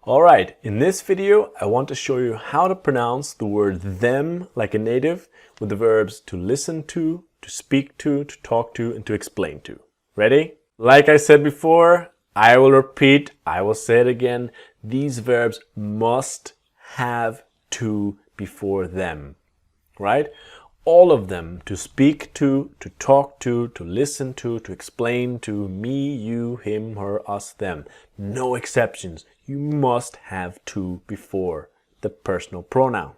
Alright, in this video I want to show you how to pronounce the word them like a native with the verbs to listen to speak to talk to, and to explain to. Ready? Like I said before, I will repeat, I will say it again, these verbs must have to before them, right? All of them, to speak to talk to listen to explain to, me, you, him, her, us, them. No exceptions. You must have to before the personal pronoun.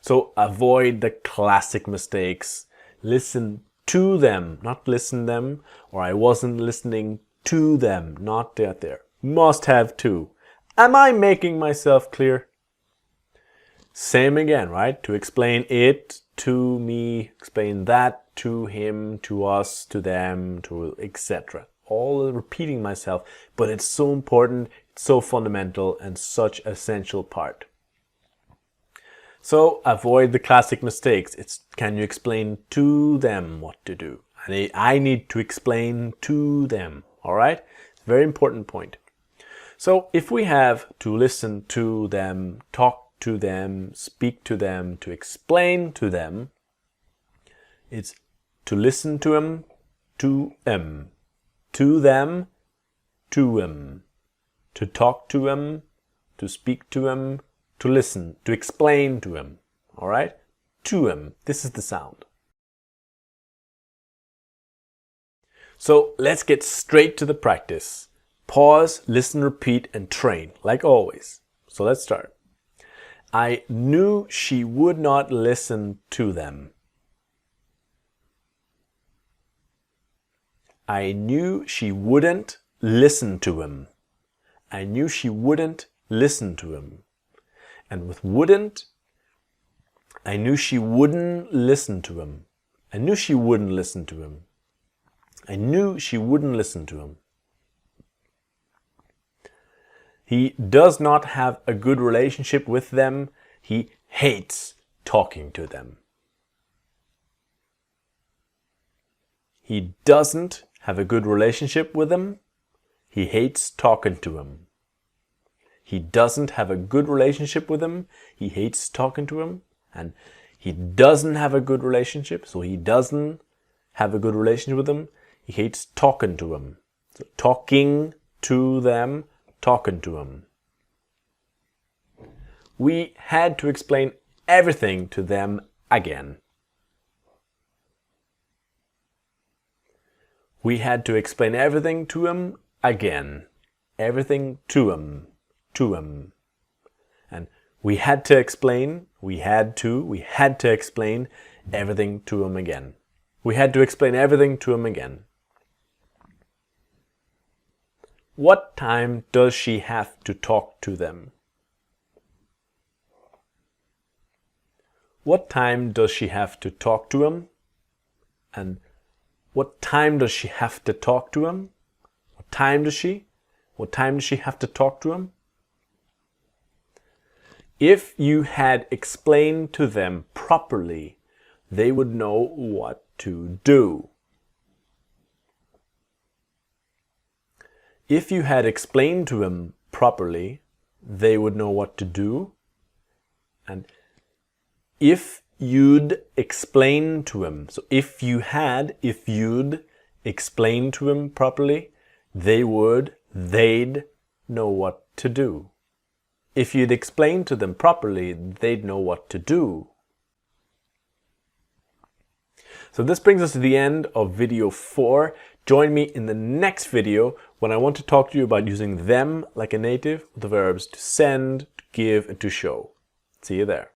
So avoid the classic mistakes. Listen to them, not listen them, or I wasn't listening to them, not that there. Must have to. Am I making myself clear? Same again, right? To explain it, to me, explain that, to him, to us, to them, to etc. All repeating myself, but it's so important, it's so fundamental, and such an essential part. So avoid the classic mistakes. It's can you explain to them what to do? I need to explain to them, all right? Very important point. So if we have to listen to them, talk to them, speak to them, to explain to them, it's to listen to them, to them, to talk to them, to speak to them, to listen, to explain to them. All right? To them. This is the sound. So let's get straight to the practice. Pause, listen, repeat, and train, like always. So let's start. I knew she would not listen to them. I knew she wouldn't listen to him. I knew she wouldn't listen to him. And with wouldn't, I knew she wouldn't listen to him. I knew she wouldn't listen to him. I knew she wouldn't listen to him. He does not have a good relationship with them. He hates talking to them. He doesn't have a good relationship with them. He hates talking to him. He doesn't have a good relationship with him. He hates talking to him. And he doesn't have a good relationship, so he doesn't have a good relationship with them. He hates talking to him. So talking to them, talking to him. We had to explain everything to them again. We had to explain everything to him again. Everything to him. To him. And we had to explain everything to him again. We had to explain everything to him again. What time does she have to talk to them? What time does she have to talk to him? And what time does she have to talk to him? What time does she? What time does she have to talk to him? If you had explained to them properly, they would know what to do. If you had explained to them properly, they would know what to do. And if you'd explain to him, so if you'd explain to him properly, they'd know what to do. If you'd explain to them properly, they'd know what to do. So this brings us to the end of video 4. Join me in the next video when I want to talk to you about using them like a native with the verbs to send, to give, and to show. See you there.